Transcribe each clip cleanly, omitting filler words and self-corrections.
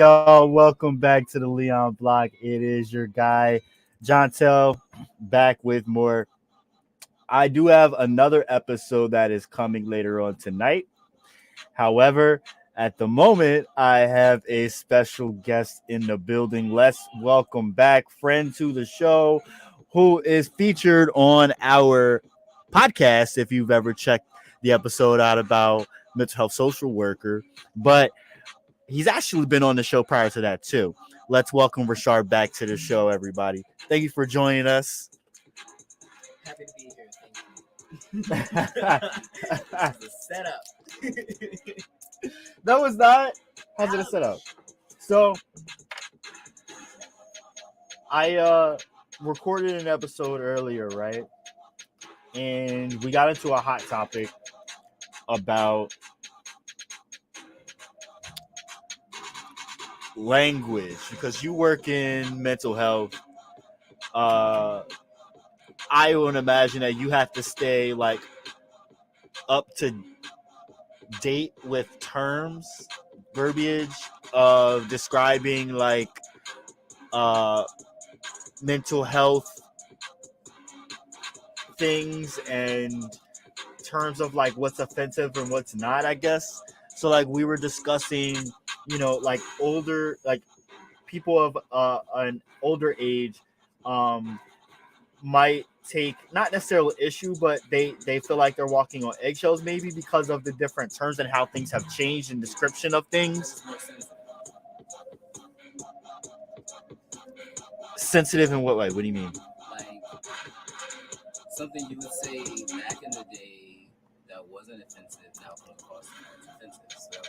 y'all? Welcome back to the Leon Block. It is your guy, Jontel, back with more. I do have another episode that is coming later on tonight. However, at the moment, I have a special guest in the building. Let's welcome back friend to the show who is featured on our podcast. If you've ever checked the episode out about mental health social worker, but he's actually been on the show prior to that too. Let's welcome Rushard back to the show, everybody. Thank you for joining us. Happy to be here. Thank you. The setup. No, it's not. How's it set up? So I recorded an episode earlier, right? And we got into a hot topic about language because you work in mental health. I would imagine that you have to stay like up to date with terms, verbiage of describing like uh mental health things and terms of like what's offensive and what's not, I guess. So like we were discussing, like older, like people of an older age might take not necessarily issue, but they feel like they're walking on eggshells maybe because of the different terms and how things have changed in description of things. Sensitive in what way? What do you mean? Like something you would say back in the day that wasn't offensive now comes across as offensive. So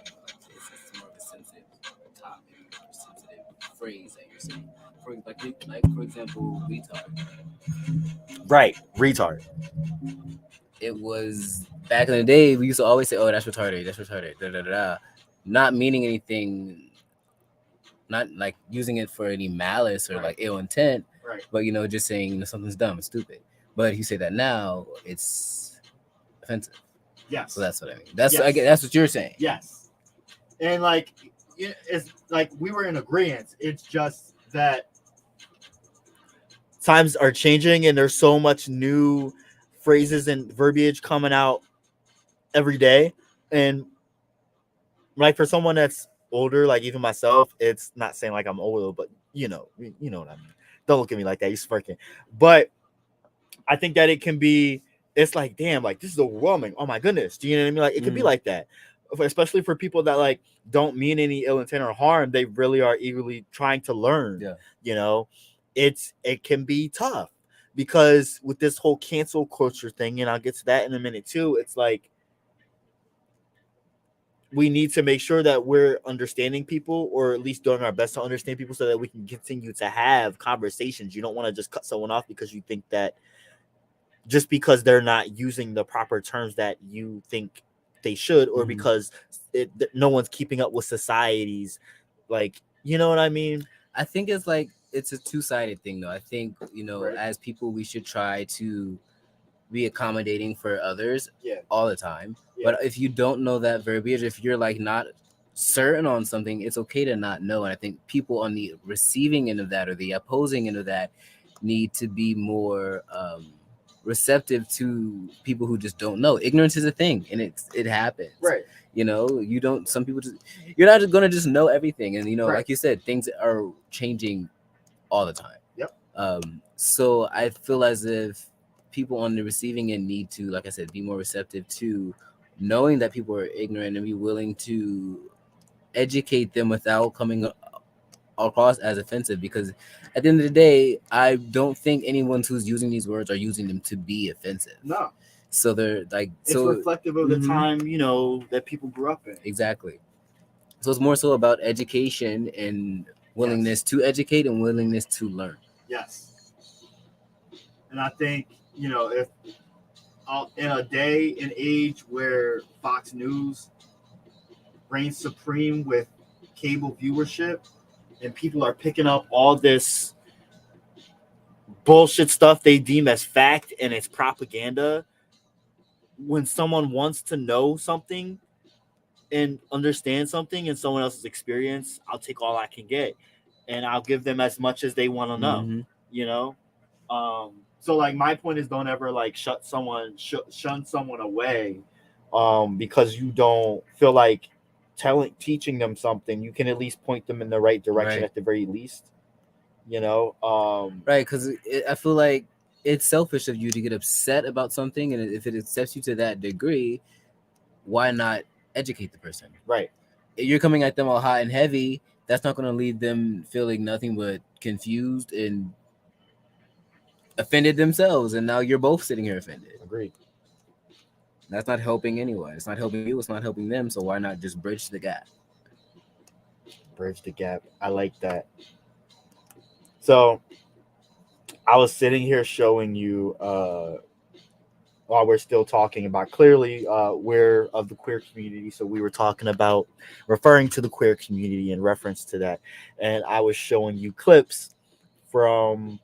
it's more of a sensitive topic, or sensitive phrase that you're saying. For example, retard. Right, retard. It was back in the day. We used to always say, "Oh, that's retarded. That's retarded." Da da da. Da. Not meaning anything. Not like using it for any malice or like ill intent. Right. But just saying something's dumb and stupid. But if you say that now, it's offensive. Yes. So that's what I mean. That's what you're saying. Yes. And like it's like we were in agreement. It's just that times are changing and there's so much new phrases and verbiage coming out every day. And like for someone that's older, like even myself, it's not saying like I'm old, but you know what I mean. Don't look at me like that. You're smirking. But I think that it can be, it's like, damn, like this is overwhelming. Oh my goodness. Do you know what I mean? Like it could be like that. Especially for people that like don't mean any ill intent or harm. They really are eagerly trying to learn. Yeah. It can be tough because with this whole cancel culture thing, and I'll get to that in a minute too, it's like we need to make sure that we're understanding people, or at least doing our best to understand people so that we can continue to have conversations. You don't want to just cut someone off because you think that just because they're not using the proper terms that you think they should, or because no one's keeping up with society's, like, you know what I mean? I think it's like it's a two-sided thing though. I think right. As people we should try to be accommodating for others all the time. But if you don't know that verbiage, if you're like not certain on something, it's okay to not know. And I think people on the receiving end of that or the opposing end of that need to be more receptive to people who just don't know. Ignorance is a thing, and it happens. Right. You don't. Some people you're not gonna just know everything, and right. Like you said, things are changing all the time. Yep. So I feel as if people on the receiving end need to, like I said, be more receptive to knowing that people are ignorant and be willing to educate them without coming across as offensive, because at the end of the day, I don't think anyone who's using these words are using them to be offensive. No. So they're like, it's reflective of the time, that people grew up in. Exactly. So it's more so about education and willingness to educate and willingness to learn. Yes. And I think, if in a day and age where Fox News reigns supreme with cable viewership and people are picking up all this bullshit stuff they deem as fact and it's propaganda, when someone wants to know something, and understand something in someone else's experience, I'll take all I can get, and I'll give them as much as they want to know. Mm-hmm. You know, so like my point is, don't ever like shun someone away, because you don't feel like teaching them something. You can at least point them in the right direction Right. at the very least. You know, Right, because I feel like it's selfish of you to get upset about something, and if it accepts you to that degree, why not educate the person? right. If you're coming at them all hot and heavy, that's not going to leave them feeling nothing but confused and offended themselves, and now you're both sitting here offended. Agreed. That's not helping anyone. It's not helping you. It's not helping them. So why not just bridge the gap? Bridge the gap. I like that. So I was sitting here showing you, while we're still talking about, clearly we're of the queer community, so we were talking about referring to the queer community in reference to that, and I was showing you clips from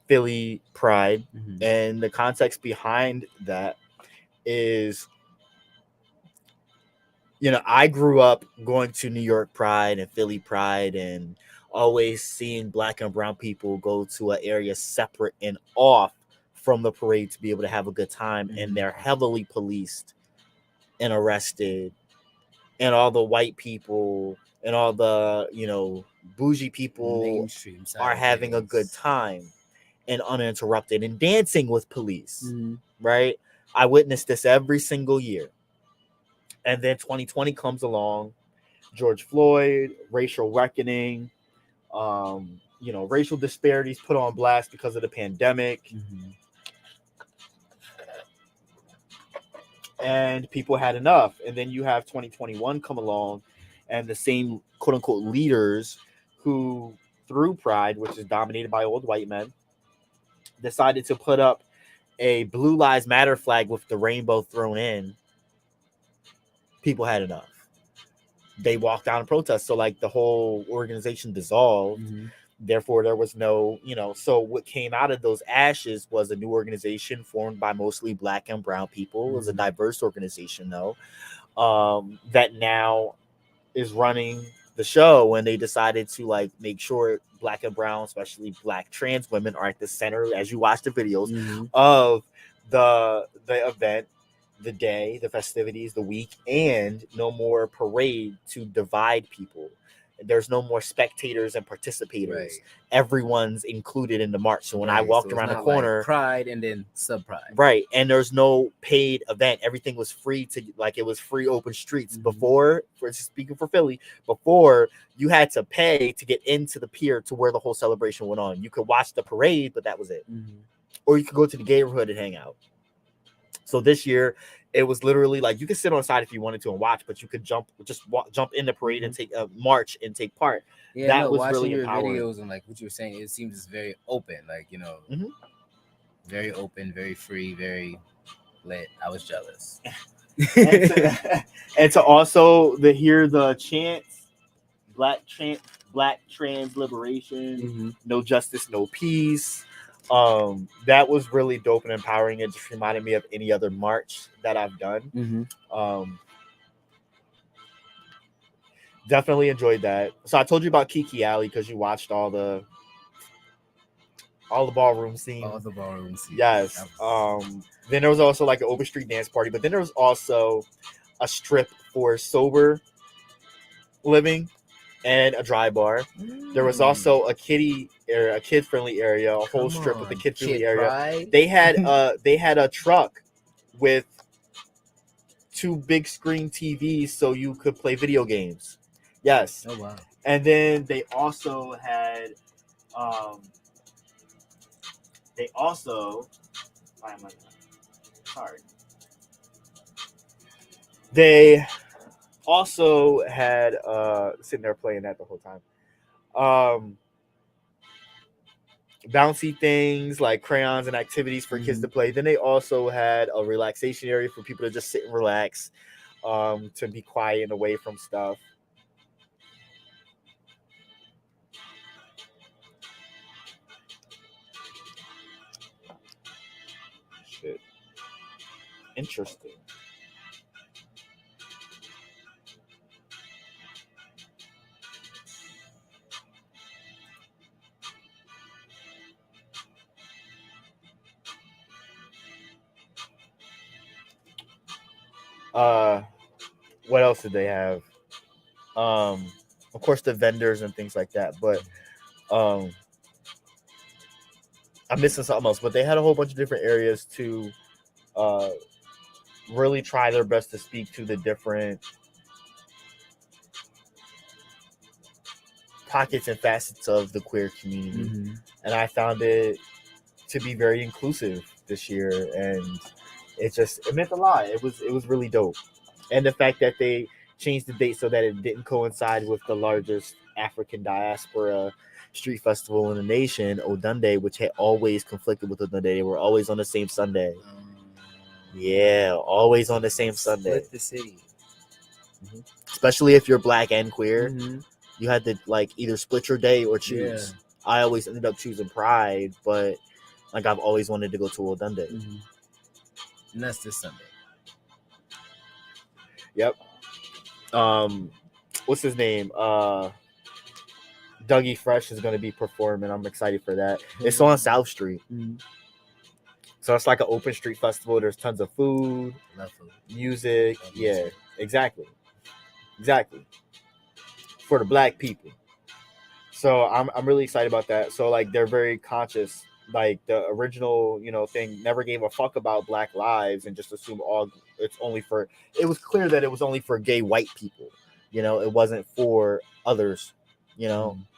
Philly Pride, Mm-hmm. and the context behind that is, I grew up going to New York Pride and Philly Pride, and always seeing black and brown people go to an area separate and off from the parade to be able to have a good time. Mm-hmm. And they're heavily policed and arrested, and all the white people and all the, bougie people Mainstream side are of having a things. good time and uninterrupted and dancing with police. Mm-hmm. Right? I witness this every single year. And then 2020 comes along, George Floyd, racial reckoning, racial disparities put on blast because of the pandemic. Mm-hmm. And people had enough. And then you have 2021 come along, and the same quote unquote leaders who, through Pride, which is dominated by old white men, decided to put up a Blue Lives Matter flag with the rainbow thrown in. People had enough. They walked out and protest. So like the whole organization dissolved. Mm-hmm. Therefore, there was no, so what came out of those ashes was a new organization formed by mostly black and brown people. It was a diverse organization, though, that now is running the show. And they decided to like make sure black and brown, especially black trans women, are at the center as you watch the videos Mm-hmm. of the event, the day, the festivities, the week, and no more parade to divide people. There's no more spectators and participators. Right. Everyone's included in the march. So when I walked around the corner, like Pride and then sub Pride. right, and there's no paid event. Everything was free it was free open streets. Mm-hmm. Before, for speaking for Philly, before you had to pay to get into the pier to where the whole celebration went on. You could watch the parade, but that was it. Mm-hmm. Or you could go to the neighborhood and hang out. So this year, it was literally like you could sit on the side if you wanted to and watch, but you could jump in the parade and take a march and take part. Yeah, that was watching really your empowering. videos and like what you were saying, it seems very open, like Mhm. very open, very free, very lit. I was jealous. and to also hear the chants, black trans liberation, Mm-hmm. no justice, no peace. That was really dope and empowering. It just reminded me of any other march that I've done. Mm-hmm. Definitely enjoyed that. So I told you about Kiki Alley because you watched all the ballroom scenes. All the ballroom scenes. Yes. Then there was also like an open street dance party, but then there was also a strip for sober living and a dry bar. There was also a kid friendly area, a whole strip with a kid friendly area. Pride? They had a truck with 2 big screen TVs so you could play video games. Yes. Oh wow. And then they also had They also had sitting there playing that the whole time. Bouncy things like crayons and activities for kids to play. Then they also had a relaxation area for people to just sit and relax, to be quiet and away from stuff. Shit. Interesting. What else did they have? Of course, the vendors and things like that. But I'm missing something else. But they had a whole bunch of different areas to really try their best to speak to the different pockets and facets of the queer community. Mm-hmm. And I found it to be very inclusive this year, and it meant a lot. It was really dope. And the fact that they changed the date so that it didn't coincide with the largest African diaspora street festival in the nation, Odunde, which had always conflicted with Odunde. They were always on the same Sunday. Yeah, always on the same Sunday. Split the city. Mm-hmm. Especially if you're black and queer. Mm-hmm. You had to like either split your day or choose. Yeah. I always ended up choosing Pride, but like I've always wanted to go to Odunde. Mm-hmm. And that's this Sunday. Yep. What's his name? Dougie Fresh is going to be performing. I'm excited for that. Mm-hmm. It's on South Street. Mm-hmm. So it's like an open street festival. There's tons of food, music. Yeah, exactly. For the black people. So I'm really excited about that. So like they're very conscious. Like the original, thing never gave a fuck about black lives and just assumed it was clear that it was only for gay white people. It wasn't for others,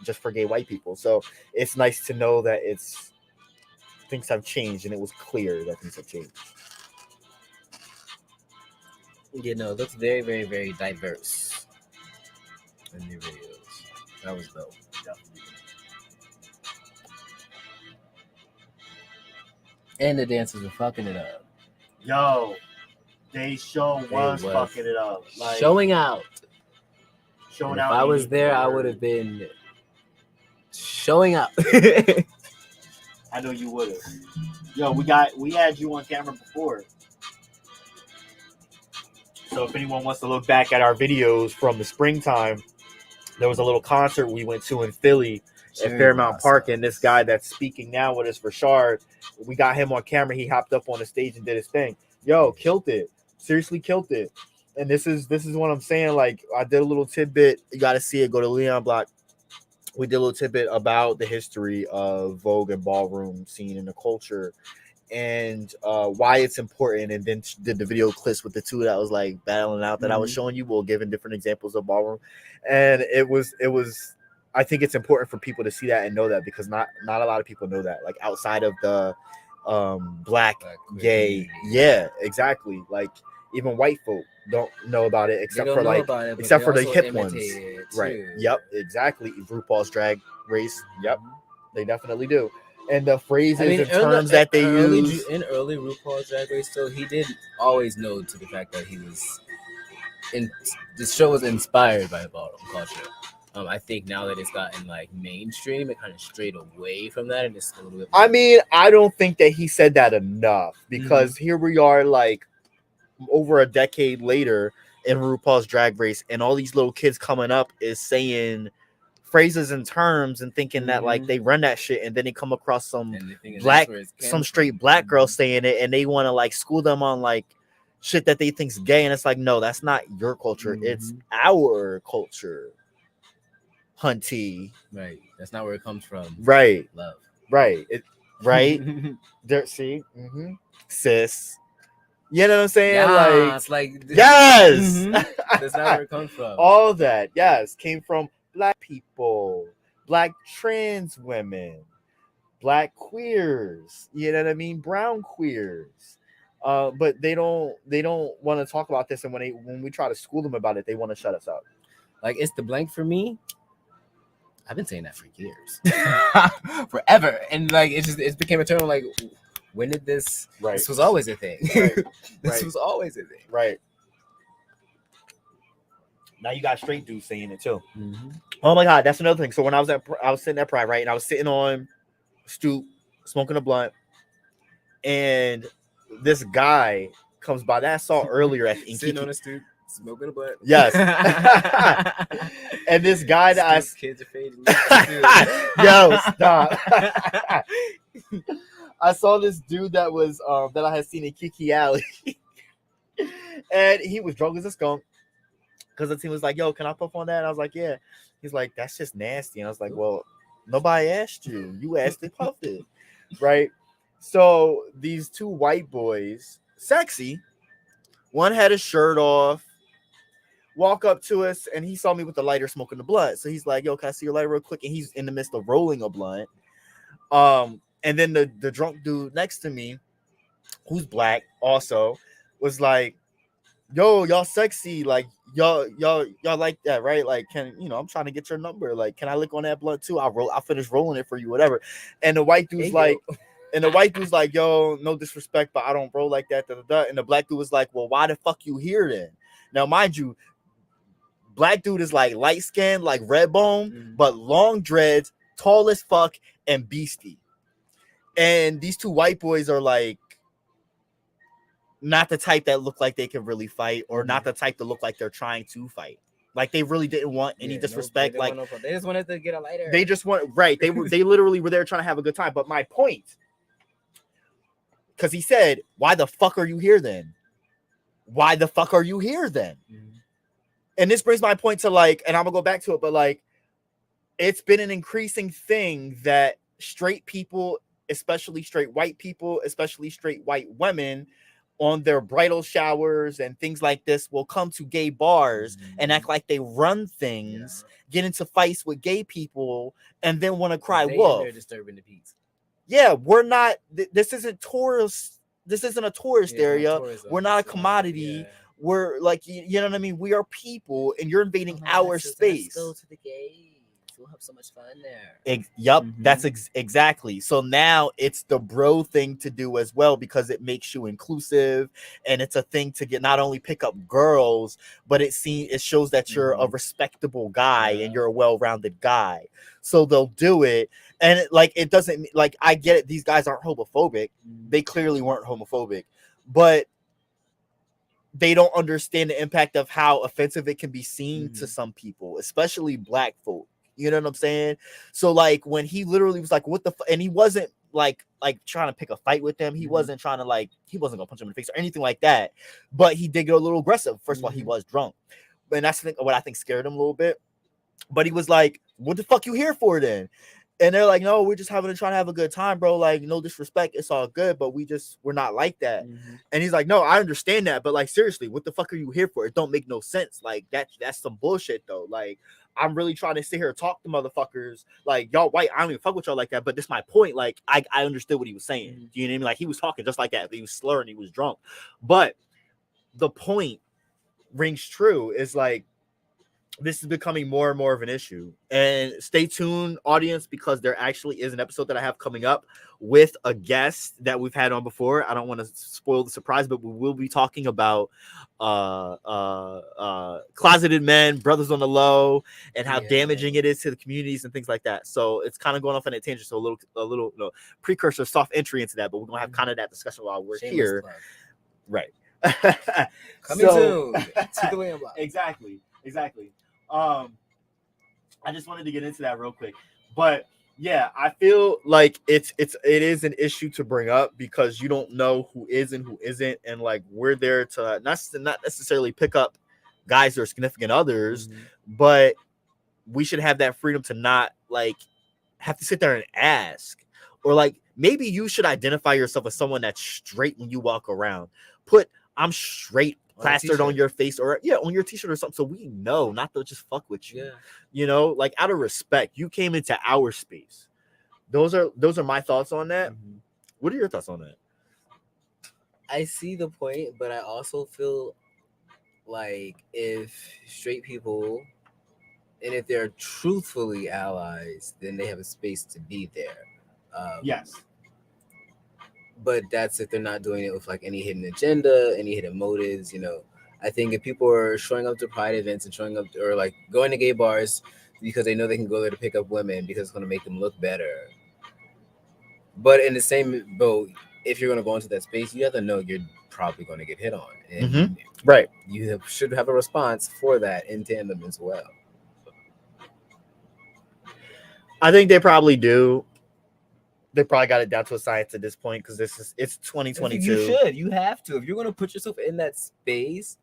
just for gay white people. So it's nice to know that things have changed, and it was clear that things have changed. It looks very, very, very diverse in the videos. That was dope. Definitely. And the dancers were fucking it up. Yo, they was fucking it up. Like, showing out. Showing out. If I was there, I would have been showing out. I know you would have. Yo, we had you on camera before. So if anyone wants to look back at our videos from the springtime, there was a little concert we went to in Philly at Fairmount Park, and this guy that's speaking now with us, Rushard, we got him on camera. He hopped up on the stage and did his thing. Yo, killed it. Seriously killed it. And this is what I'm saying. Like, I did a little tidbit. You got to see it. Go to Leon Block. We did a little tidbit about the history of Vogue and ballroom scene and the culture, and why it's important. And then did the video clips with the two that was like battling out that I was showing you. We'll giving different examples of ballroom, and it was. I think it's important for people to see that and know that, because not a lot of people know that. Like outside of the black gay, yeah, exactly. Like even white folk don't know about it except for the hip ones, right? Yep, exactly. RuPaul's Drag Race, yep, they definitely do. And the phrases and terms that they use in early RuPaul's Drag Race, so he did always know to the fact that he was the show was inspired by ballroom culture. I think now that it's gotten like mainstream, it kind of strayed away from that, and it's a little bit. I mean, I don't think that he said that enough, because here we are, like over a decade later in RuPaul's Drag Race, and all these little kids coming up is saying phrases and terms and thinking that like they run that shit, and then they come across some straight black girl saying it, and they want to like school them on like shit that they think's gay, and it's like, no, that's not your culture, it's our culture. Hunty, right? That's not where it comes from. Right, love. Right, right. There, see, sis. You know what I'm saying? Yeah, it's like yes. That's not where it comes from. All that, yes, came from black people, black trans women, black queers. You know what I mean? Brown queers. But they don't want to talk about this, and when we try to school them about it, they want to shut us up. Like, it's the blank for me. I've been saying that for years, forever, and like it became a term. Like, when did this? Right. This was always a thing. Right. This was always a thing. Right. Now you got straight dudes saying it too. Mm-hmm. Oh my God, that's another thing. So when I was sitting at Pride, right, and I was sitting on stoop smoking a blunt, and this guy comes by that I saw earlier at sitting on a stoop. Smoking a blunt. Yes. And this guy that kids are fading. Yo, stop. I saw this dude that was that I had seen in Kiki Alley. And he was drunk as a skunk because the team was like, "Yo, can I puff on that?" And I was like, "Yeah." He's like, "That's just nasty." And I was like, "Well, nobody asked you. You asked to puff it, right?" So these two white boys, sexy, one had his shirt off, walk up to us, and he saw me with the lighter smoking the blunt. So he's like, "Yo, can I see your lighter real quick?" And he's in the midst of rolling a blunt. And then the drunk dude next to me, who's black, also was like, "Yo, y'all sexy, like y'all like that, right? Like, I'm trying to get your number. Like, can I lick on that blunt too? I'll finish rolling it for you, whatever." And the white dude's like, "Yo, no disrespect, but I don't roll like that." Da, da, da. And the black dude was like, "Well, why the fuck you here then?" Now, mind you, black dude is like light skinned, like red bone, but long dreads, tall as fuck, and beastie. And these two white boys are like not the type that look like they can really fight, or not the type that look like they're trying to fight. Like, they really didn't want any disrespect. They just wanted to get a lighter. They just want They literally were there trying to have a good time. But my point, because he said, "Why the fuck are you here then? Why the fuck are you here then?" And this brings my point to, like, and I'm gonna go back to it, but like, it's been an increasing thing that straight people, especially straight white people, especially straight white women, on their bridal showers and things like this, will come to gay bars and act like they run things, get into fights with gay people, and then want to cry wolf. They're disturbing the peace. Yeah, we're not. This isn't tourist. This isn't a tourist area. We're not a commodity. We're like, you know what I mean? We are people, and you're invading our space. Let's go to the gays. We'll have so much fun there. Yep, that's exactly. So now it's the bro thing to do as well, because it makes you inclusive, and it's a thing to get not only pick up girls, but it shows that you're a respectable guy and you're a well-rounded guy. So they'll do it, and it doesn't, like, I get it. These guys aren't homophobic. They clearly weren't homophobic, but they don't understand the impact of how offensive it can be seen to some people, especially black folk. You know what I'm saying? So, like, when he literally was like, "What the and he wasn't like trying to pick a fight with them. He wasn't trying to, he wasn't gonna punch him in the face or anything like that. But he did get a little aggressive. First of all, he was drunk. And that's what I think scared him a little bit. But he was like, "What the fuck you here for then?" And they're like, "No, we're just trying to have a good time, bro. Like, no disrespect, it's all good, but we're not like that." And he's like, "No, I understand that, but like, seriously, what the fuck are you here for? It don't make no sense. Like, that's some bullshit though. Like, I'm really trying to sit here and talk to motherfuckers. Like, y'all white, I don't even fuck with y'all like that. But this is my point. Like, I understood what he was saying. Do you know what I mean? Like, he was talking just like that. He was slurring. He was drunk. But the point rings true. Is like, this is becoming more and more of an issue. And stay tuned, audience, because there actually is an episode that I have coming up with a guest that we've had on before. I don't want to spoil the surprise, but we will be talking about closeted men, brothers on the low, and how damaging it is to the communities and things like that. So it's kind of going off on a tangent. So a little precursor, soft entry into that, but we're gonna have kind of that discussion while we're here. Right. Coming soon to the William Block. Exactly. I just wanted to get into that real quick, but yeah, I feel like it is an issue to bring up, because you don't know who is and who isn't, and like, we're there to not necessarily pick up guys or significant others, but we should have that freedom to not like have to sit there and ask, or like, maybe you should identify yourself as someone that's straight when you walk around. Put "I'm straight" plastered on your face, or on your t-shirt or something, so we know not to just fuck with you. Like, out of respect, you came into our space. Those are my thoughts on that. What are your thoughts on that? I see the point, but I also feel like if straight people, and if they're truthfully allies, then they have a space to be there. Yes. But that's if they're not doing it with like any hidden agenda, any hidden motives. I think if people are showing up to pride events and showing up, or like going to gay bars because they know they can go there to pick up women because it's going to make them look better. But in the same boat, if you're going to go into that space, you have to know you're probably going to get hit on. And right. You should have a response for that in tandem as well. I think they probably do. They probably got it down to a science at this point because it's 2022. You have to. If you're gonna put yourself in that space,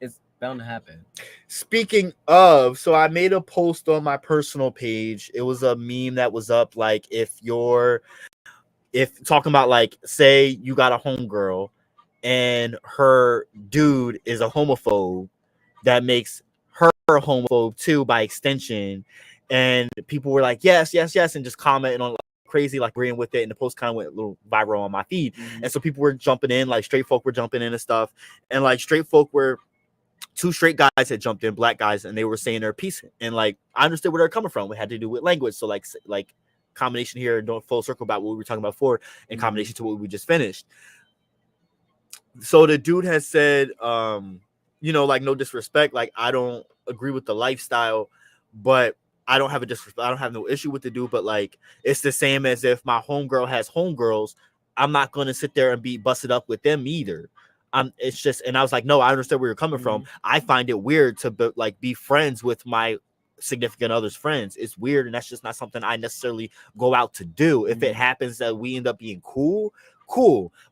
it's bound to happen. Speaking of, so I made a post on my personal page. It was a meme that was up like if talking about like say you got a homegirl and her dude is a homophobe, that makes her a homophobe too by extension. And people were like, yes, and just commenting on like crazy, like agreeing with it. And the post kind of went a little viral on my feed. And so people were jumping in, like straight folk were jumping in and stuff. And like straight folk were, two straight guys had jumped in, black guys, and they were saying their piece. And like I understood where they're coming from. It had to do with language. So like combination here, don't full circle about what we were talking about before, in combination to what we just finished. So the dude has said, you know, like no disrespect, like I don't agree with the lifestyle, but I don't have a disrespect. I don't have no issue with the dude, but like it's the same as if my homegirl has homegirls, I'm not gonna sit there and be busted up with them either. It's just, and I was like, no, I understand where you're coming from. I find it weird to be friends with my significant other's friends. It's weird, and that's just not something I necessarily go out to do. If it happens that we end up being cool,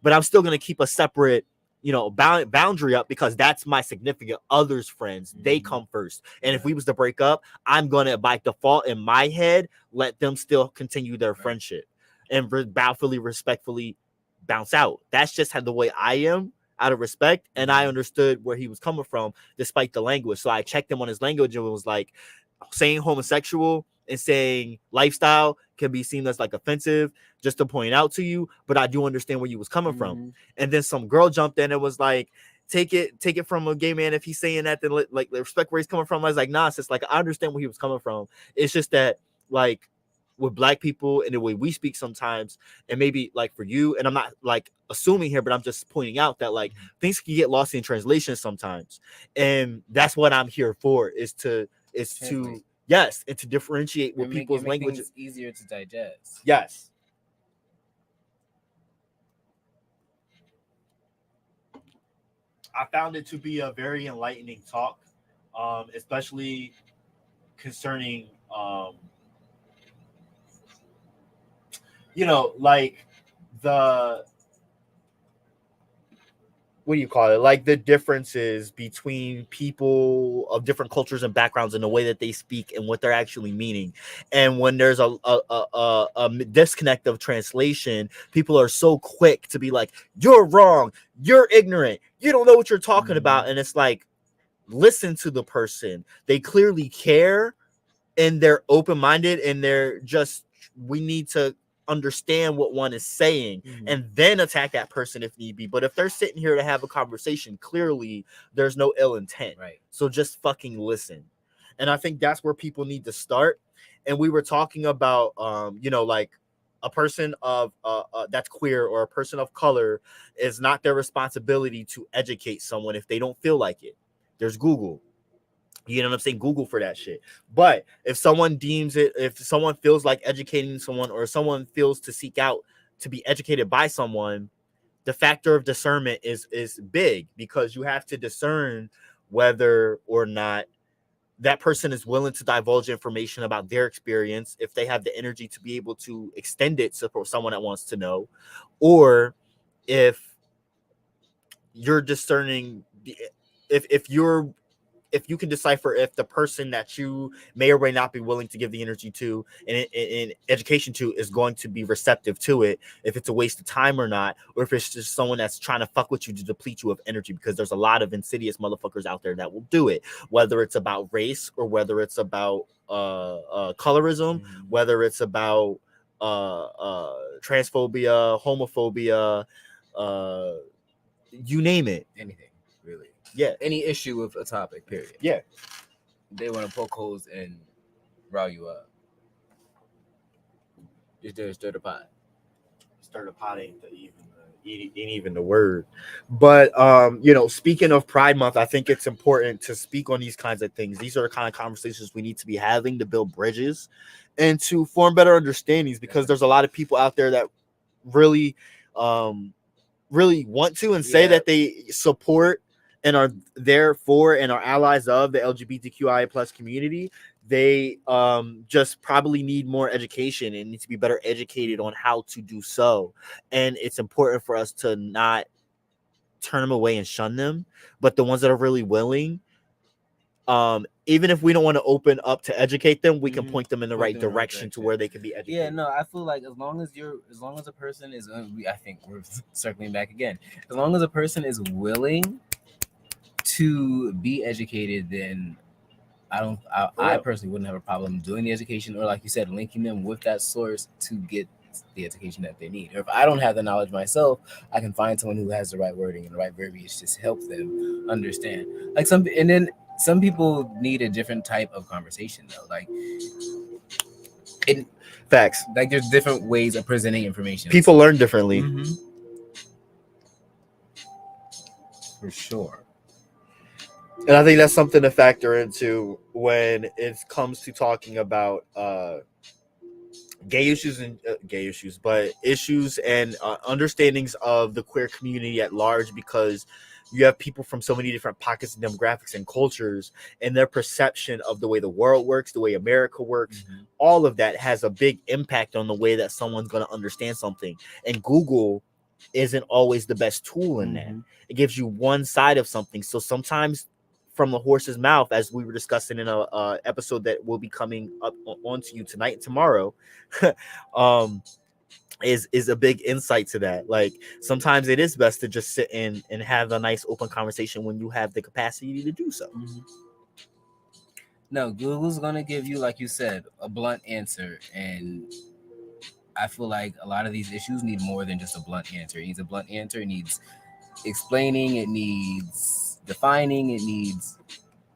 but I'm still gonna keep a separate, you know, boundary up because that's my significant other's friends. They come first, and if we was to break up, I'm gonna by default in my head let them still continue their friendship and bountifully, respectfully bounce out. That's just how the way I am, out of respect. And I understood where he was coming from despite the language. So I checked him on his language and it was like saying homosexual and saying lifestyle can be seen as like offensive, just to point out to you, but I do understand where you was coming from. And then some girl jumped in and was like, take it from a gay man. If he's saying that, then like respect where he's coming from. I was like, nah, it's like I understand where he was coming from. It's just that like with black people and the way we speak sometimes, and maybe like for you, and I'm not like assuming here, but I'm just pointing out that like things can get lost in translation sometimes, and that's what I'm here for, is to yes, and to differentiate with people's language. It's easier to digest. Yes. I found it to be a very enlightening talk, especially concerning you know, like the, what do you call it? Like the differences between people of different cultures and backgrounds and the way that they speak and what they're actually meaning. And when there's a disconnect of translation, people are so quick to be like, you're wrong, you're ignorant, you don't know what you're talking about. And it's like, listen to the person. They clearly care and they're open-minded and they're just, we need to understand what one is saying and then attack that person if need be. But if they're sitting here to have a conversation, clearly there's no ill intent, right? So just fucking listen. And I think that's where people need to start. And we were talking about you know, like a person of that's queer or a person of color is not their responsibility to educate someone if they don't feel like it. There's Google. You know what I'm saying? Google for that shit. But if someone deems it, if someone feels like educating someone, or someone feels to seek out to be educated by someone, the factor of discernment is big, because you have to discern whether or not that person is willing to divulge information about their experience, if they have the energy to be able to extend it to someone that wants to know, or if you're discerning, if you can decipher if the person that you may or may not be willing to give the energy to and education to is going to be receptive to it, if it's a waste of time or not, or if it's just someone that's trying to fuck with you to deplete you of energy, because there's a lot of insidious motherfuckers out there that will do it, whether it's about race or whether it's about colorism, whether it's about transphobia, homophobia, you name it. Anything, really. Yeah. Any issue with a topic, period. Yeah. They want to poke holes and rile you up. Just stir the pot. Stir the pot ain't even the word. But you know, speaking of Pride Month, I think it's important to speak on these kinds of things. These are the kind of conversations we need to be having to build bridges and to form better understandings, because there's a lot of people out there that really want to and say that they support and are there for and are allies of the LGBTQIA plus community, They just probably need more education and need to be better educated on how to do so. And it's important for us to not turn them away and shun them, but the ones that are really willing, even if we don't want to open up to educate them, we can point them in the right direction to where they can be educated. Yeah, no, I feel like as long as a person is, I think we're circling back again. As long as a person is willing to be educated, then I personally wouldn't have a problem doing the education, or like you said, linking them with that source to get the education that they need. Or if I don't have the knowledge myself, I can find someone who has the right wording and the right verbiage to help them understand. Like some people need a different type of conversation though. Like Facts. Like there's different ways of presenting information. People learn differently. Mm-hmm. For sure. And I think that's something to factor into when it comes to talking about issues, but issues and understandings of the queer community at large, because you have people from so many different pockets and demographics and cultures, and their perception of the way the world works, the way America works, all of that has a big impact on the way that someone's going to understand something. And Google isn't always the best tool in that. It gives you one side of something. So sometimes from the horse's mouth, as we were discussing in a episode that will be coming up onto you tonight and tomorrow, is a big insight to that. Like sometimes it is best to just sit in and have a nice open conversation when you have the capacity to do so. No, Google's gonna give you, like you said, a blunt answer, and I feel like a lot of these issues need more than just a blunt answer. It needs a blunt answer. It needs explaining. It needs defining. It needs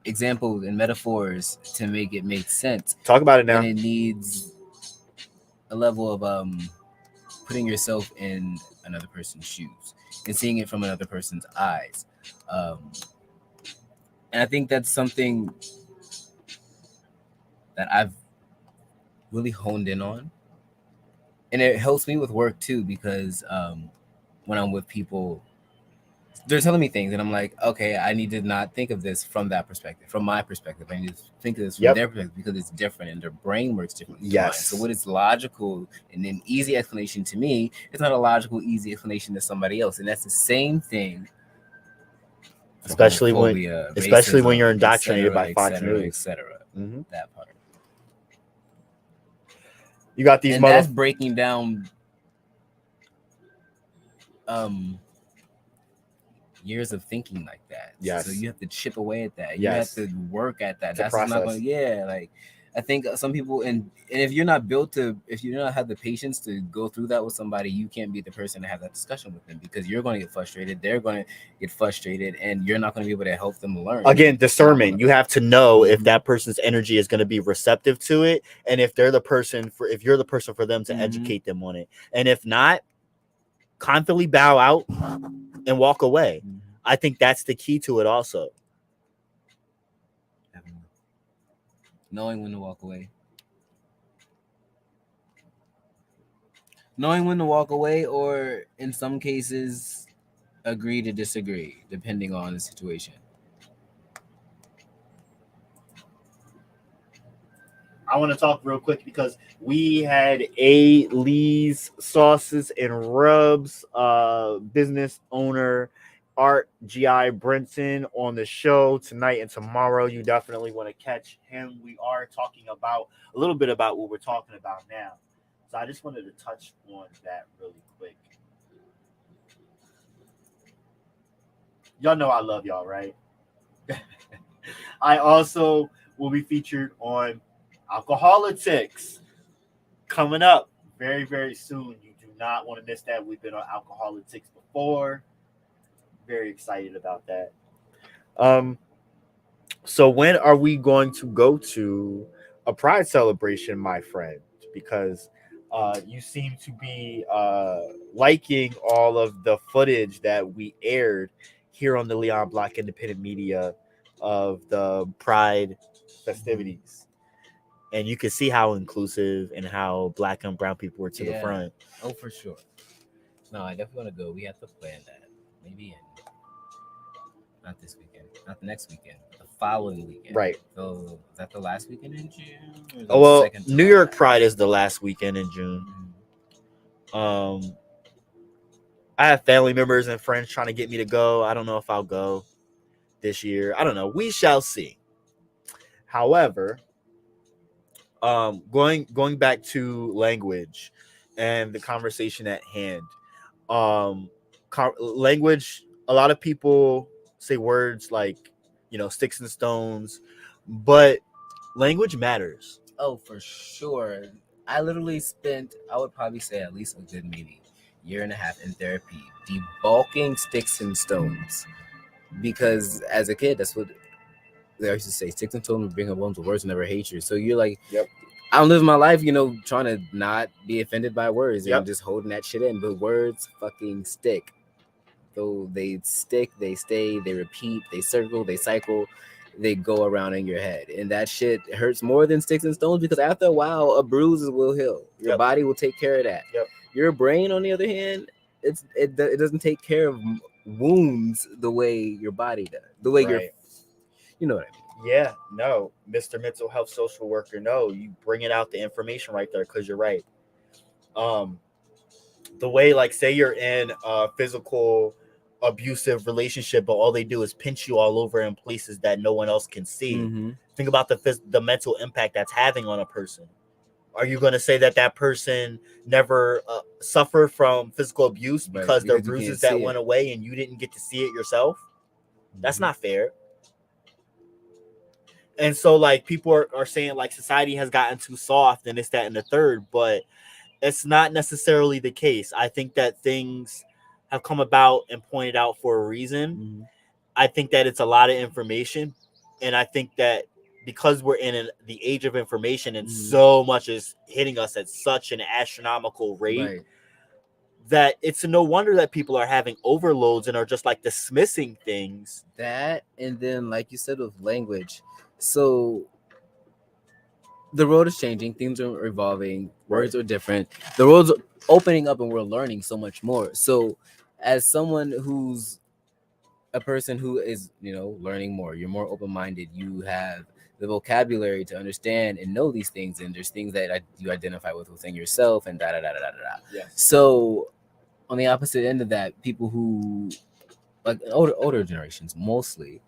examples and metaphors to make it make sense. Talk about it now. And it needs a level of putting yourself in another person's shoes and seeing it from another person's eyes. And I think that's something that I've really honed in on. And it helps me with work too, because when I'm with people, they're telling me things and I'm like, okay, I need to not think of this from that perspective, from my perspective. I need to think of this from their perspective, because it's different and their brain works differently. Yes. So what is logical and an easy explanation to me, it's not a logical, easy explanation to somebody else. And that's the same thing. Especially when you're indoctrinated by Fox News, etc. That part. You got these, and that's breaking down years of thinking like that. Yes. So you have to chip away at that. You have to work at that. That's not going to, like I think some people, and if you're not if you don't have the patience to go through that with somebody, you can't be the person to have that discussion with them, because you're going to get frustrated. They're going to get frustrated, and you're not going to be able to help them learn. Again, discernment. You have to know if that person's energy is going to be receptive to it, and if you're the person for them to educate them on it. And if not, confidently bow out and walk away. I think that's the key to it also. Knowing when to walk away. Knowing when to walk away, or in some cases, agree to disagree, depending on the situation. I want to talk real quick because we had A. Lee's Sauces and Rubs business owner, Art G.I. Brinson, on the show tonight and tomorrow. You definitely want to catch him. We are talking about a little bit about what we're talking about now. So I just wanted to touch on that really quick. Y'all know I love y'all, right? I also will be featured on Alcoholics coming up very, very soon. You do not want to miss that. We've been on Alcoholics before. Very excited about that. So when are we going to go to a Pride celebration, my friend? Because you seem to be liking all of the footage that we aired here on the Leon Block Independent Media of the Pride festivities. And you can see how inclusive and how Black and brown people were to the front. Oh, for sure. No, I definitely want to go. We have to plan that. Maybe in Not this weekend. Not the next weekend. The following weekend. Right. So is that the last weekend in June? Or Oh, well, second New York Pride is the last weekend in June. Mm-hmm. I have family members and friends trying to get me to go. I don't know if I'll go this year. I don't know. We shall see. However, going back to language and the conversation at hand. Language. A lot of people say words like, sticks and stones, but language matters. Oh, for sure. I literally spent, I would probably say at least a good maybe year and a half in therapy debulking sticks and stones. Because as a kid, that's what they used to say: sticks and stones will bring up bones, words will never hate you. So you're like, yep. I'm living my life, trying to not be offended by words, Yep. and just holding that shit in. But words fucking stick. Though they stick, they stay, they repeat, they circle, they cycle, they go around in your head. And that shit hurts more than sticks and stones, because after a while, a bruise will heal. Your Yep. body will take care of that. Yep. Your brain, on the other hand, it doesn't take care of wounds the way your body does. The way Right. you know what I mean. Yeah, no, Mr. Mental Health Social Worker, no, you bring it out the information right there, because you're right. The way, like, say you're in a physical abusive relationship, but all they do is pinch you all over in places that no one else can see. Mm-hmm. Think about the mental impact that's having on a person. Are you going to say that person never suffered from physical abuse because there are bruises that went away and you didn't get to see it yourself? Mm-hmm. That's not fair. And so, like, people are saying, like, society has gotten too soft and it's that and the third, but it's not necessarily the case. I think that things have come about and pointed out for a reason. Mm-hmm. I think that it's a lot of information. And I think that because we're in the age of information and so much is hitting us at such an astronomical rate, right, that it's no wonder that people are having overloads and are just, like, dismissing things. That, and then, like you said, with language. So the world is changing, things are evolving, words are different, the world's opening up, and we're learning so much more. So as someone who's a person who is, learning more, you're more open-minded, you have the vocabulary to understand and know these things, and there's things that you identify with within yourself, and Yes. So on the opposite end of that, people who, like, older generations mostly,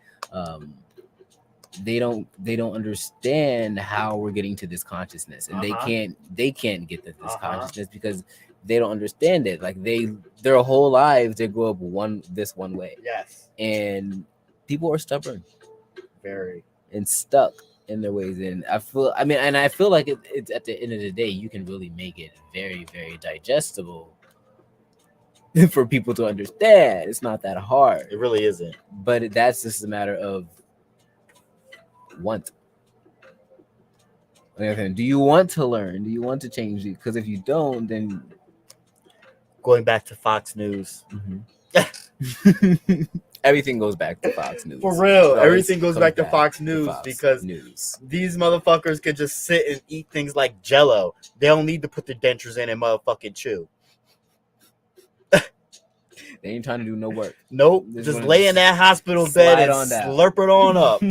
they don't understand how we're getting to this consciousness, and they can't get to this consciousness because they don't understand it. Like, their whole lives they grow up this one way. Yes. And people are stubborn, very, and stuck in their ways. And I feel like it's at the end of the day, you can really make it very, very digestible for people to understand. It's not that hard. It really isn't. But that's just a matter of want. Do you want to learn? Do you want to change it? Because if you don't, then going back to Fox News. Mm-hmm. Everything goes back to Fox News. For real. Everything goes back to Fox News because these motherfuckers could just sit and eat things like Jell-O. They don't need to put their dentures in and motherfucking chew. They ain't trying to do no work. Nope. Just lay in that hospital bed and slurp it on up.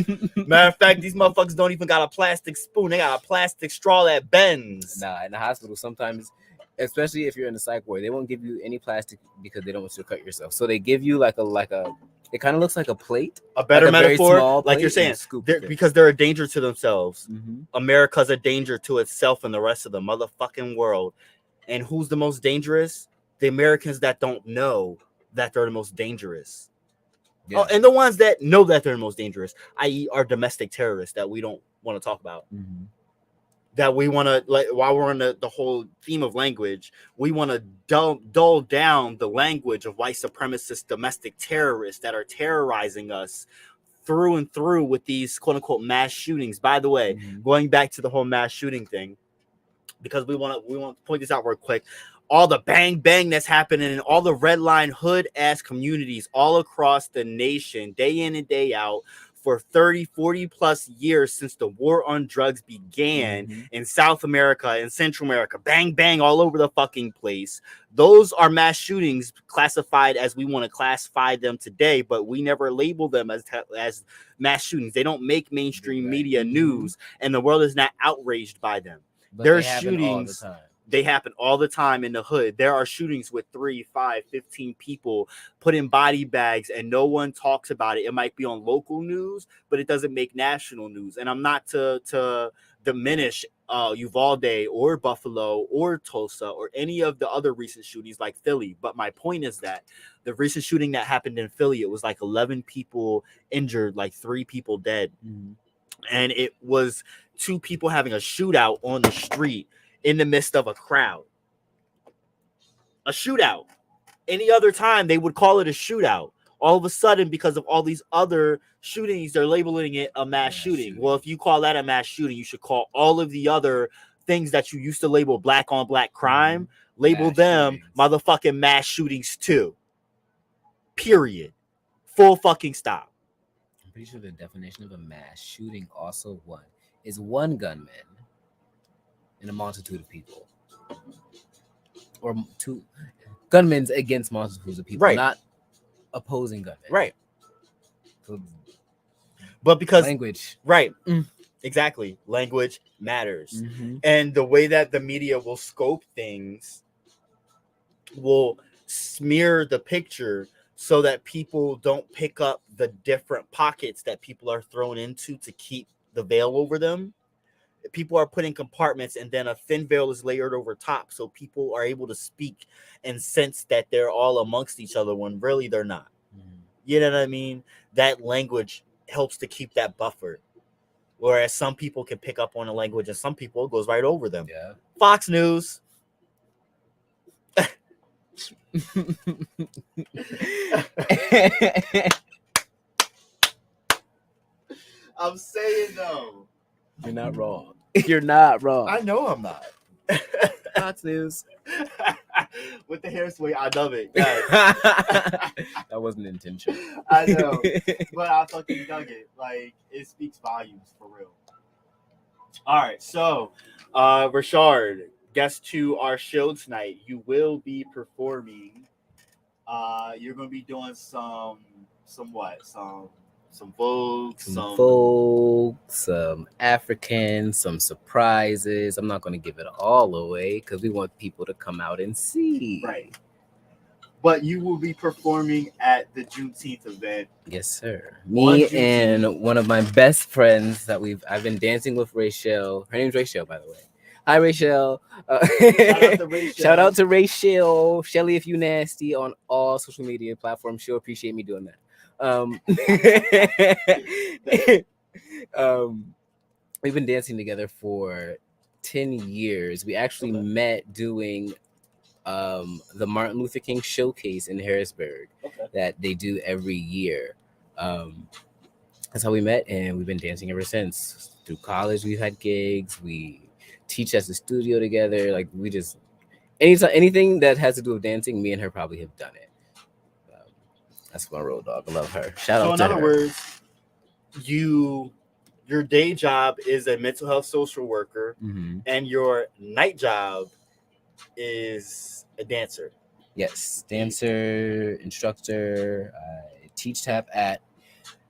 Matter of fact, these motherfuckers don't even got a plastic spoon. They got a plastic straw that bends. Nah, in the hospital, sometimes, especially if you're in the psych ward, they won't give you any plastic because they don't want you to cut yourself. So they give you like a it kind of looks like a plate. A better metaphor, like you're saying, because they're a danger to themselves. Mm-hmm. America's a danger to itself and the rest of the motherfucking world. And who's the most dangerous? The Americans that don't know that they're the most dangerous. Yeah. Oh, and the ones that know that they're the most dangerous, i.e. our domestic terrorists that we don't want to talk about. Mm-hmm. That we want to, like, while we're on the whole theme of language, we want to dull down the language of white supremacist domestic terrorists that are terrorizing us through and through with these quote unquote mass shootings. By the way, going back to the whole mass shooting thing, because we want to point this out real quick. All the bang bang that's happening in all the red line hood ass communities all across the nation, day in and day out, for 30, 40 plus years since the war on drugs began in South America and Central America. Bang, bang, all over the fucking place. Those are mass shootings classified as we want to classify them today, but we never label them as mass shootings. They don't make mainstream media news, and the world is not outraged by them. But There are they happen shootings. all the time. They happen all the time in the hood. There are shootings with 3, 5, 15 people put in body bags and no one talks about it. It might be on local news, but it doesn't make national news. And I'm not to diminish Uvalde or Buffalo or Tulsa or any of the other recent shootings like Philly. But my point is that the recent shooting that happened in Philly, it was like 11 people injured, like 3 people dead. And it was 2 people having a shootout on the street in the midst of a crowd. A shootout. Any other time, they would call it a shootout. All of a sudden, because of all these other shootings, they're labeling it a mass shooting. Well, if you call that a mass shooting, you should call all of the other things that you used to label black on black crime, label Mass them shootings. motherfucking mass shootings too. Period. Full fucking stop. I'm pretty sure the definition of a mass shooting also is one gunman in a multitude of people, or 2 gunmen against multitudes of people, Right. not opposing gunmen. Right. So But because language, right, exactly, language matters, and the way that the media will scope things will smear the picture so that people don't pick up the different pockets that people are thrown into to keep the veil over them. People are put in compartments and then a thin veil is layered over top, so people are able to speak and sense that they're all amongst each other when really they're not. You know what I mean? That language helps to keep that buffer, whereas some people can pick up on a language and some people it goes right over them. Yeah. Fox News. I'm saying though, You're not wrong. You're not wrong. I know I'm not. Fox News. With the hair sway, I love it. Yes. That wasn't intentional. I know, but I fucking dug it. Like, it speaks volumes for real. All right, so Rushard, guest to our show tonight. You will be performing. You're gonna be doing some what? Some Vogue, some folk, some African, some surprises. I'm not going to give it all away because we want people to come out and see. Right. But you will be performing at the Juneteenth event. Yes, sir. Me and one of my best friends that I've been dancing with, Rachel. Her name's Rachel, by the way. Hi, Rachel. Shout out to Rachel. Shelly, if you nasty, on all social media platforms. She'll appreciate me doing that. We've been dancing together for 10 years. We actually met doing the Martin Luther King showcase in Harrisburg that they do every year. That's how we met, and we've been dancing ever since. Through college, we've had gigs. We teach at the studio together. Like, we just anything that has to do with dancing, me and her probably have done it. That's my road dog. I love her. Shout out to her. So in other words, your day job is a mental health social worker, and your night job is a dancer. Yes, dancer, instructor. I teach tap at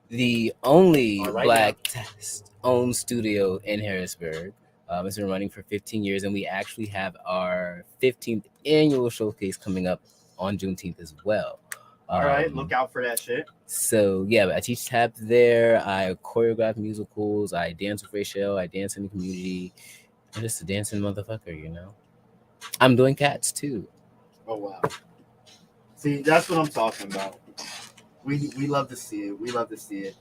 the only Black-owned studio in Harrisburg. It's been running for 15 years, and we actually have our 15th annual showcase coming up on Juneteenth as well. All right, look out for that shit. So, yeah, I teach tap there. I choreograph musicals. I dance with Rachel. I dance in the community. I'm just a dancing motherfucker, you know? I'm doing cats, too. Oh, wow. See, that's what I'm talking about. We love to see it. We love to see it.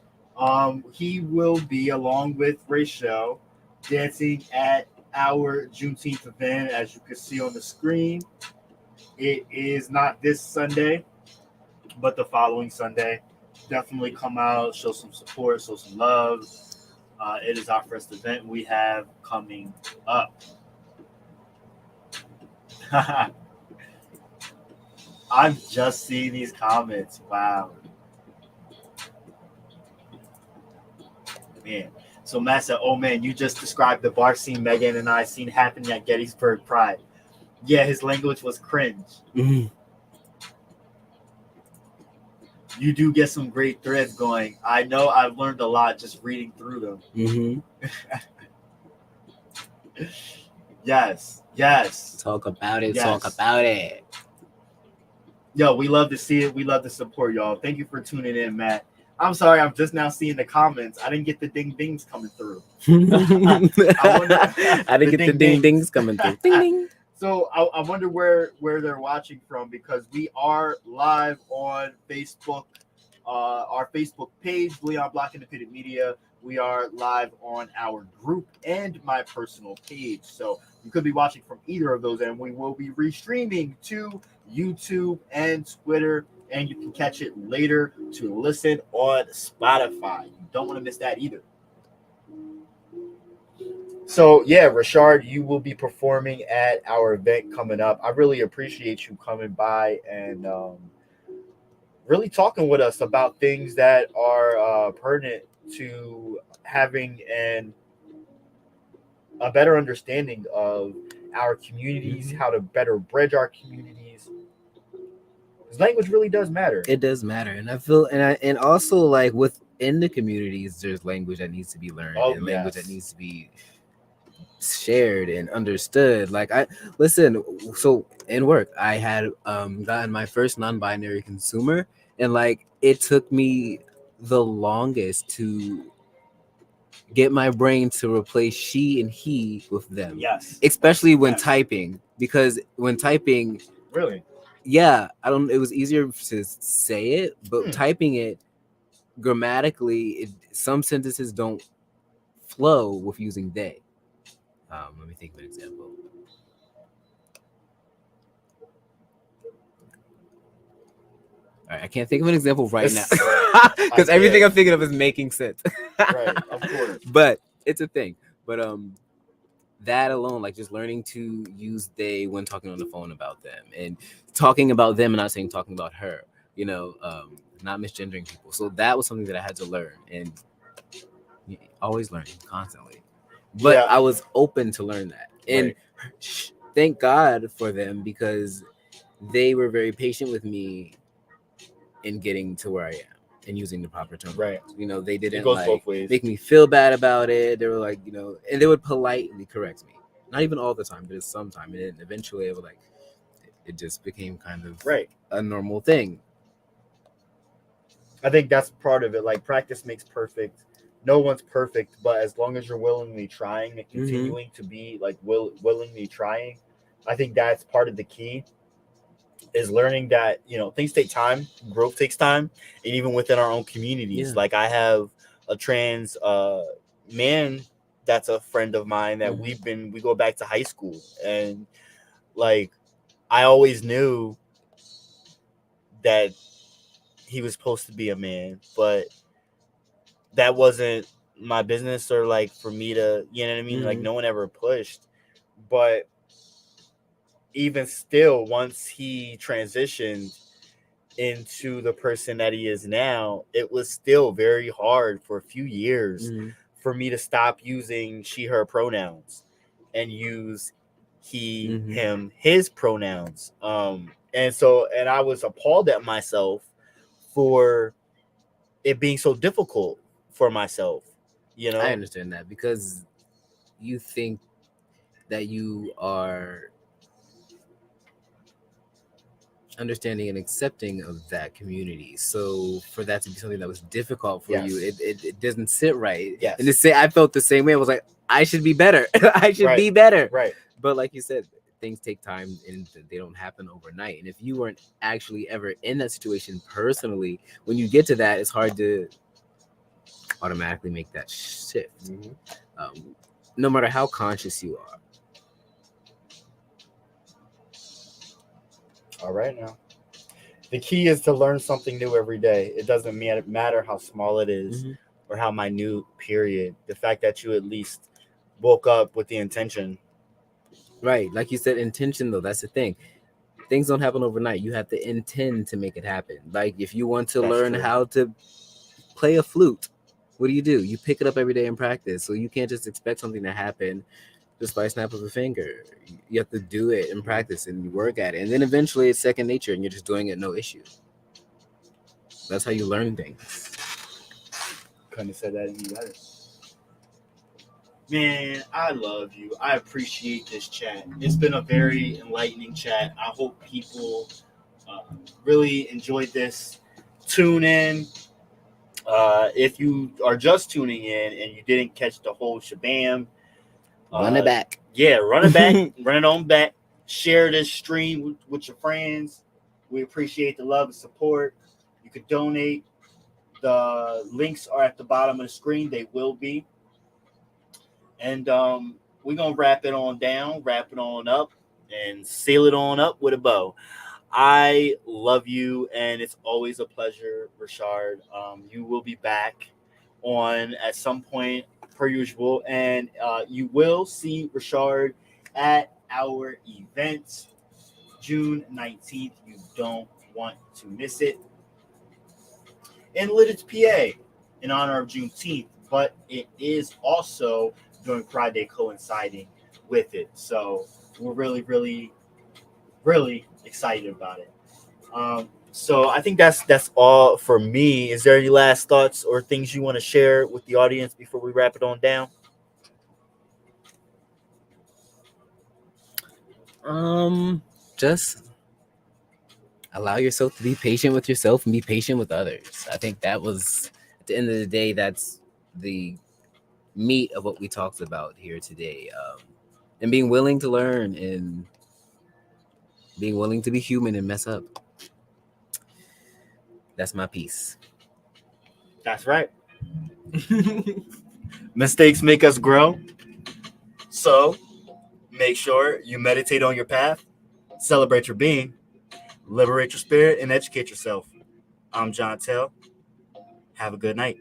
He will be, along with Rachel, dancing at our Juneteenth event, as you can see on the screen. It is not this Sunday, but the following Sunday. Definitely come out, show some support, show some love. It is our first event we have coming up. I'm just seeing these comments. Wow. Man. So Matt said, "Oh man, you just described the bar scene Megan and I seen happening at Gettysburg Pride. Yeah, his language was cringe. Mm-hmm. You do get some great threads going. I know I've learned a lot just reading through them. Mm-hmm. Yes, yes. Talk about it. Yes. Talk about it. Yo, we love to see it. We love to support y'all. Thank you for tuning in, Matt. I'm sorry, I'm just now seeing the comments. I didn't get the ding dings coming through. I didn't get the ding dings coming through. Ding ding. So I wonder where they're watching from, because we are live on Facebook, our Facebook page, Leon Block Independent Media. We are live on our group and my personal page. So you could be watching from either of those, and we will be restreaming to YouTube and Twitter, and you can catch it later to listen on Spotify. You don't want to miss that either. So yeah, Rushard, you will be performing at our event coming up. I really appreciate you coming by and really talking with us about things that are pertinent to having a better understanding of our communities, how to better bridge our communities. Because language really does matter. It does matter, and I feel, and also like within the communities, there's language that needs to be learned, and language that needs to be shared and understood. Like so in work I had gotten my first non-binary consumer, and like it took me the longest to get my brain to replace she and he with them. Yes, especially when typing, because when typing, really, it was easier to say it, but typing it grammatically, some sentences don't flow with using they. Let me think of an example. All right, I can't think of an example right now because everything I'm thinking of is making sense. Right, of course. But it's a thing. But that alone, like just learning to use they when talking on the phone about them, and talking about them and not saying talking about her, not misgendering people. So that was something that I had to learn, and always learning constantly. But I was open to learn that, and thank God for them, because they were very patient with me in getting to where I am and using the proper terms. Right. They didn't make me feel bad about it. They were like, and they would politely correct me. Not even all the time, but sometimes. And then eventually it was like, it just became kind of a normal thing. I think that's part of it. Like, practice makes perfect. No one's perfect, but as long as you're willingly trying and continuing to be like willingly trying, I think that's part of the key. Is learning that things take time, growth takes time, and even within our own communities. Like, I have a trans man that's a friend of mine that we go back to high school, and like I always knew that he was supposed to be a man, but that wasn't my business, or like for me to, you know what I mean? Like, no one ever pushed, but even still, once he transitioned into the person that he is now, it was still very hard for a few years for me to stop using she, her pronouns and use he, him, his pronouns. And I was appalled at myself for it being so difficult for myself. I understand that, because you think that you are understanding and accepting of that community, so for that to be something that was difficult for you, it doesn't sit right. And I felt the same way. I was like, I should be better. I should be better. Right. But like you said, things take time and they don't happen overnight. And if you weren't actually ever in that situation personally, when you get to that, it's hard to automatically make that shift. No matter how conscious you are. All right, now the key is to learn something new every day. It doesn't matter how small it is or how minute, period. The fact that you at least woke up with the intention. Right. Like you said, intention, though, that's the thing. Things don't happen overnight. You have to intend to make it happen. Like, if you want to learn how to play a flute, what do? You pick it up every day in practice. So you can't just expect something to happen just by a snap of a finger. You have to do it in practice and you work at it. And then eventually it's second nature and you're just doing it no issue. That's how you learn things. Couldn't have said that any better. Man, I love you. I appreciate this chat. It's been a very enlightening chat. I hope people really enjoyed this. Tune in. If you are just tuning in and you didn't catch the whole shabam, Run it back. Yeah, run it back. Run it on back. Share this stream with your friends. We appreciate the love and support. You could donate. The links are at the bottom of the screen. They will be. And we're going to wrap it on down, wrap it on up, and seal it on up with a bow. I love you, and it's always a pleasure, Rushard. You will be back on at some point, per usual, and you will see Rushard at our event, June 19th. You don't want to miss it. In Lidditz, PA, in honor of Juneteenth, but it is also during Pride Day coinciding with it. So we're really, really, really excited about it. So I think that's all for me. Is there any last thoughts or things you want to share with the audience before we wrap it on down? Just allow yourself to be patient with yourself and be patient with others. I think that was, at the end of the day, that's the meat of what we talked about here today. And being willing to learn and being willing to be human and mess up. That's my piece. That's right. Mistakes make us grow. So make sure you meditate on your path, celebrate your being, liberate your spirit, and educate yourself. I'm Jontel. Have a good night.